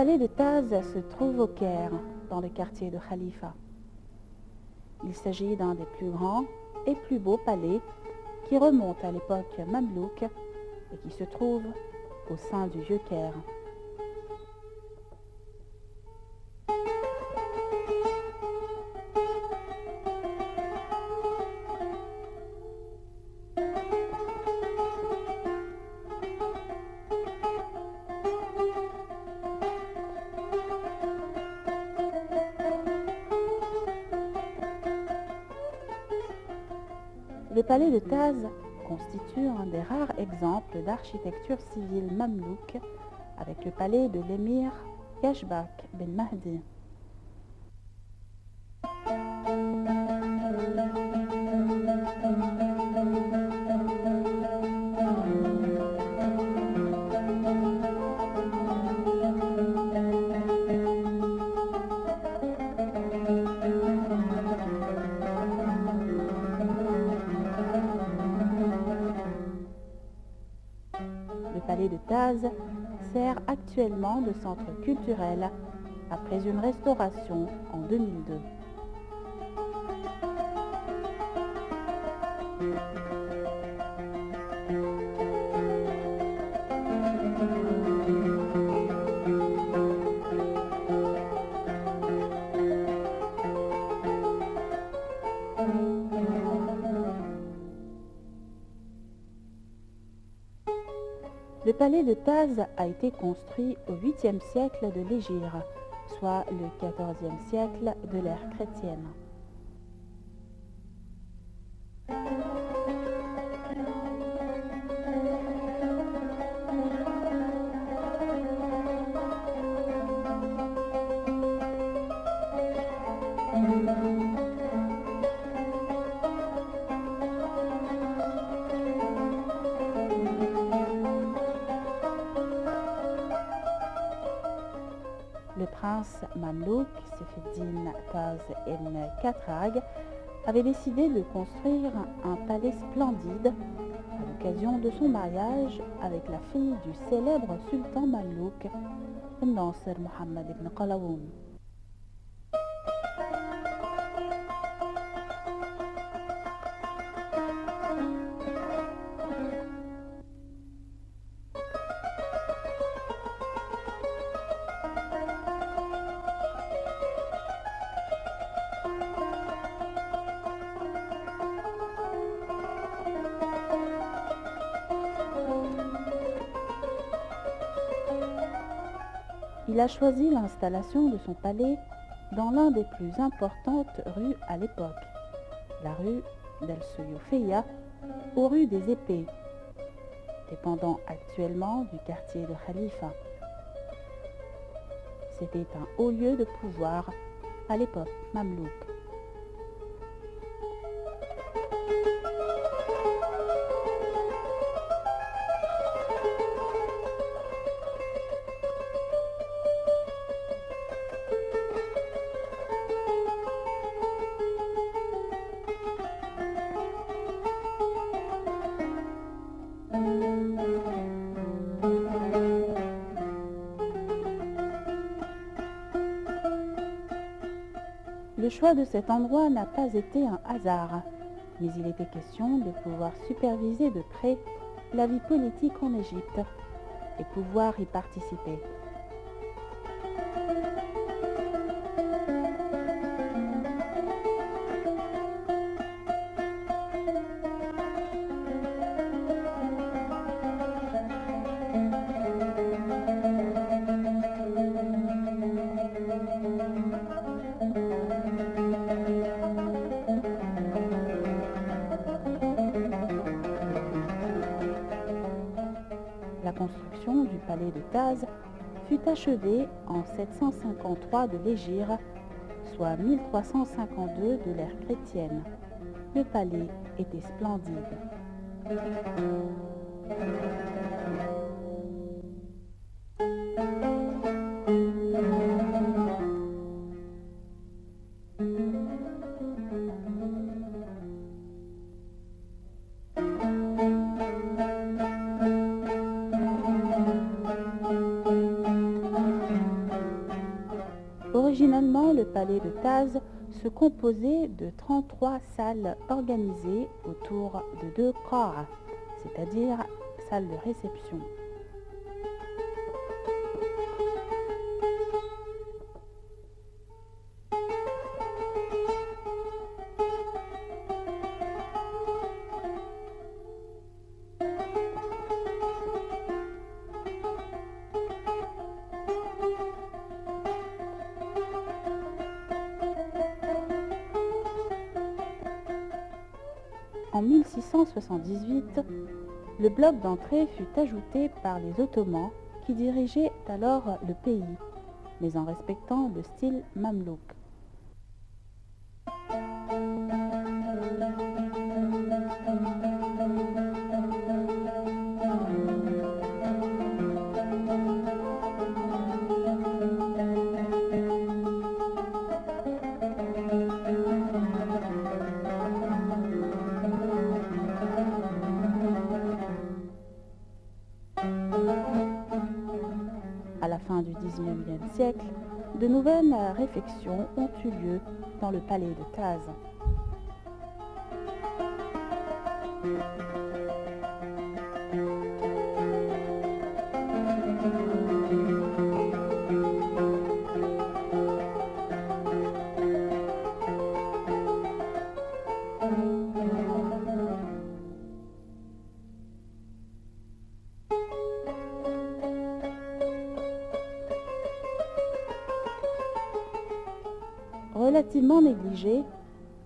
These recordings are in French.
palais de Taz se trouve au Caire, dans le quartier de Khalifa. Il s'agit d'un des plus grands et plus beaux palais qui remonte à l'époque mamelouk et qui se trouve au sein du Vieux Caire. Le palais de Taz constitue un des rares exemples d'architecture civile mamelouk avec le palais de l'émir Yashbak Ben Mahdi. Le palais de Taz sert actuellement de centre culturel après une restauration en 2002. Le palais de Taz a été construit au 8e siècle de l'Hégire, soit le 14e siècle de l'ère chrétienne. Le prince mamelouk Seyfeddin Taz Ibn Khatrag avait décidé de construire un palais splendide à l'occasion de son mariage avec la fille du célèbre sultan mamelouk Nasser Mohammed ibn Qalawun. Il a choisi l'installation de son palais dans l'un des plus importantes rues à l'époque, la rue d'El Soyoufeya, aux rues des Épées, dépendant actuellement du quartier de Khalifa. C'était un haut lieu de pouvoir à l'époque mamelouk. Le choix de cet endroit n'a pas été un hasard, mais il était question de pouvoir superviser de près la vie politique en Égypte et pouvoir y participer. La construction du palais de Taz fut achevée en 753 de l'Hégire, soit 1352 de l'ère chrétienne. Le palais était splendide. le palais de Taz se composait de 33 salles organisées autour de 2 qara, c'est-à-dire salles de réception. En 1678, le bloc d'entrée fut ajouté par les Ottomans qui dirigeaient alors le pays, mais en respectant le style mamelouk. À la fin du XIXe siècle, de nouvelles réfections ont eu lieu dans le palais de Taz. Relativement négligé,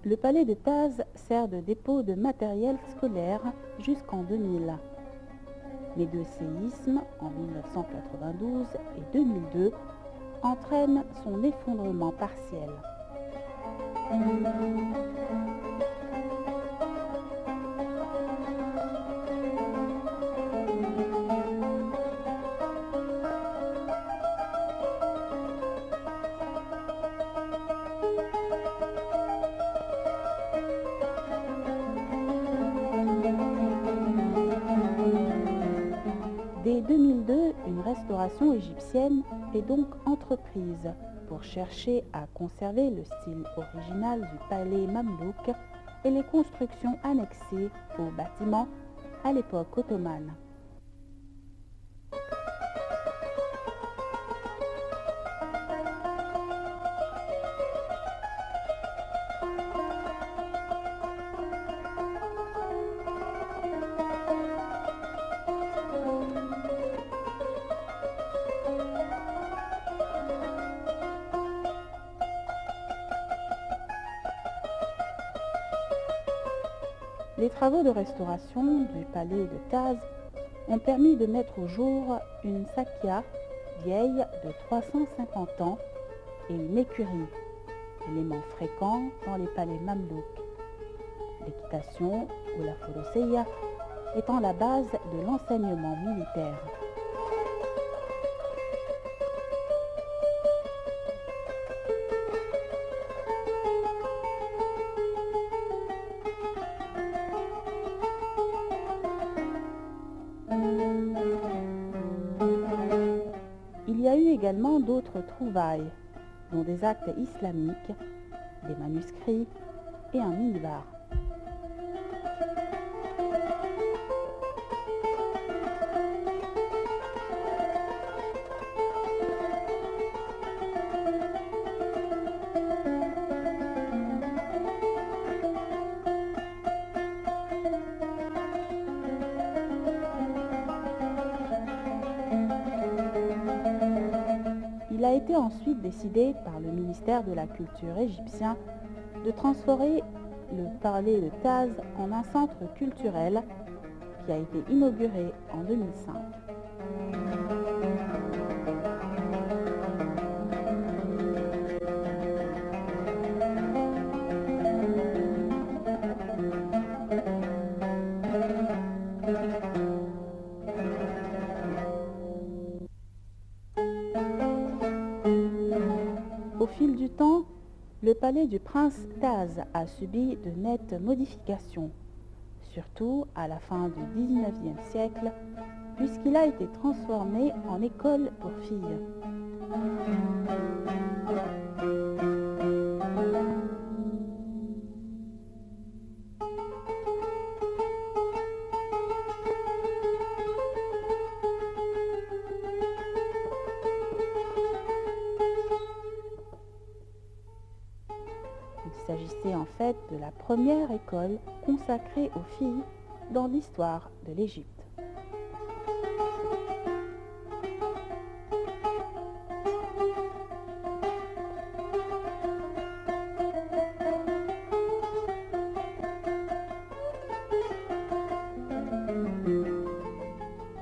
le palais de Taz sert de dépôt de matériel scolaire jusqu'en 2000. Mais deux séismes, en 1992 et 2002, entraînent son effondrement partiel. Dès 2002, une restauration égyptienne est donc entreprise pour chercher à conserver le style original du palais mamelouk et les constructions annexées aux bâtiments à l'époque ottomane. Les travaux de restauration du palais de Taz ont permis de mettre au jour une sakya vieille de 350 ans et une écurie, éléments fréquents dans les palais mamelouks. L'équitation ou la foloseia étant la base de l'enseignement militaire. Il y a eu également d'autres trouvailles, dont des actes islamiques, des manuscrits et un minibar. Il a été ensuite décidé par le ministère de la Culture égyptien de transformer le palais de Taz en un centre culturel qui a été inauguré en 2005. Au fil du temps, le palais du prince Taz a subi de nettes modifications, surtout à la fin du XIXe siècle, puisqu'il a été transformé en école pour filles. s'agissait en fait de la première école consacrée aux filles dans l'histoire de l'Égypte.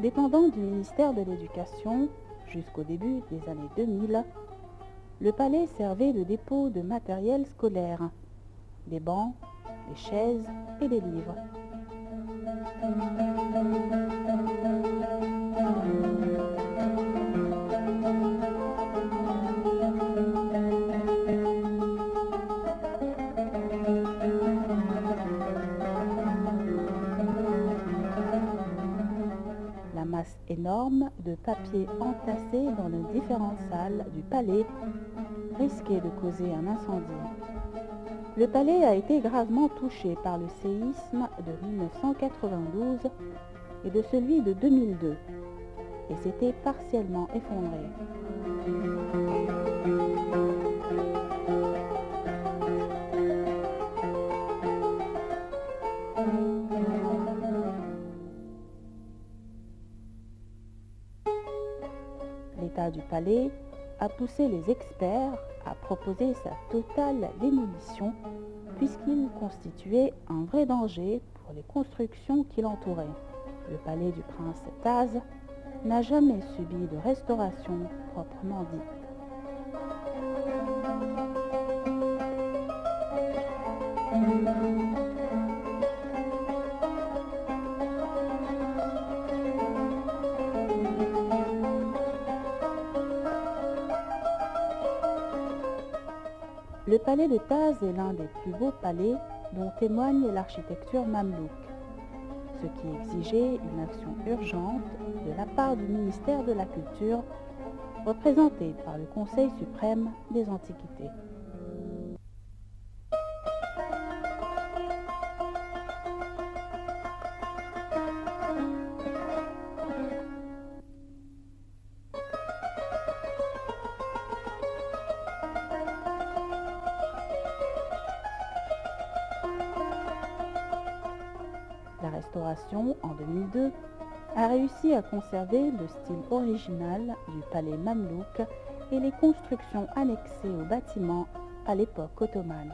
Dépendant du ministère de l'Éducation jusqu'au début des années 2000, le palais servait de dépôt de matériel scolaire, des bancs, des chaises et des livres. La masse énorme de papier entassé dans les différentes salles du palais risquait de causer un incendie. Le palais a été gravement touché par le séisme de 1992 et de celui de 2002 et s'était partiellement effondré. L'état du palais a poussé les experts à proposer sa totale démolition puisqu'il constituait un vrai danger pour les constructions qui l'entouraient. Le palais du prince Taz n'a jamais subi de restauration proprement dite. Le palais de Taz est l'un des plus beaux palais dont témoigne l'architecture mamelouk, ce qui exigeait une action urgente de la part du ministère de la Culture, représenté par le Conseil suprême des Antiquités. La restauration, en 2002, a réussi à conserver le style original du palais mamelouk et les constructions annexées aux bâtiments à l'époque ottomane.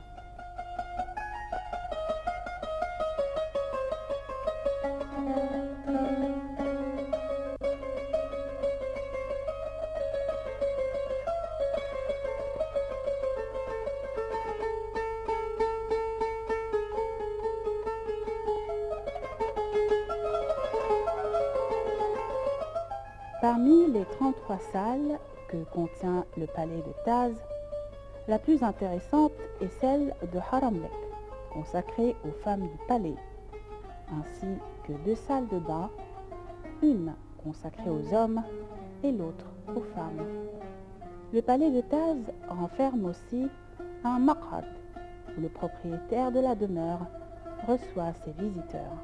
Parmi les 33 salles que contient le palais de Taz, la plus intéressante est celle de Haramlek, consacrée aux femmes du palais, ainsi que 2 salles de bain, une consacrée aux hommes et l'autre aux femmes. Le palais de Taz renferme aussi un maq'ad, où le propriétaire de la demeure reçoit ses visiteurs.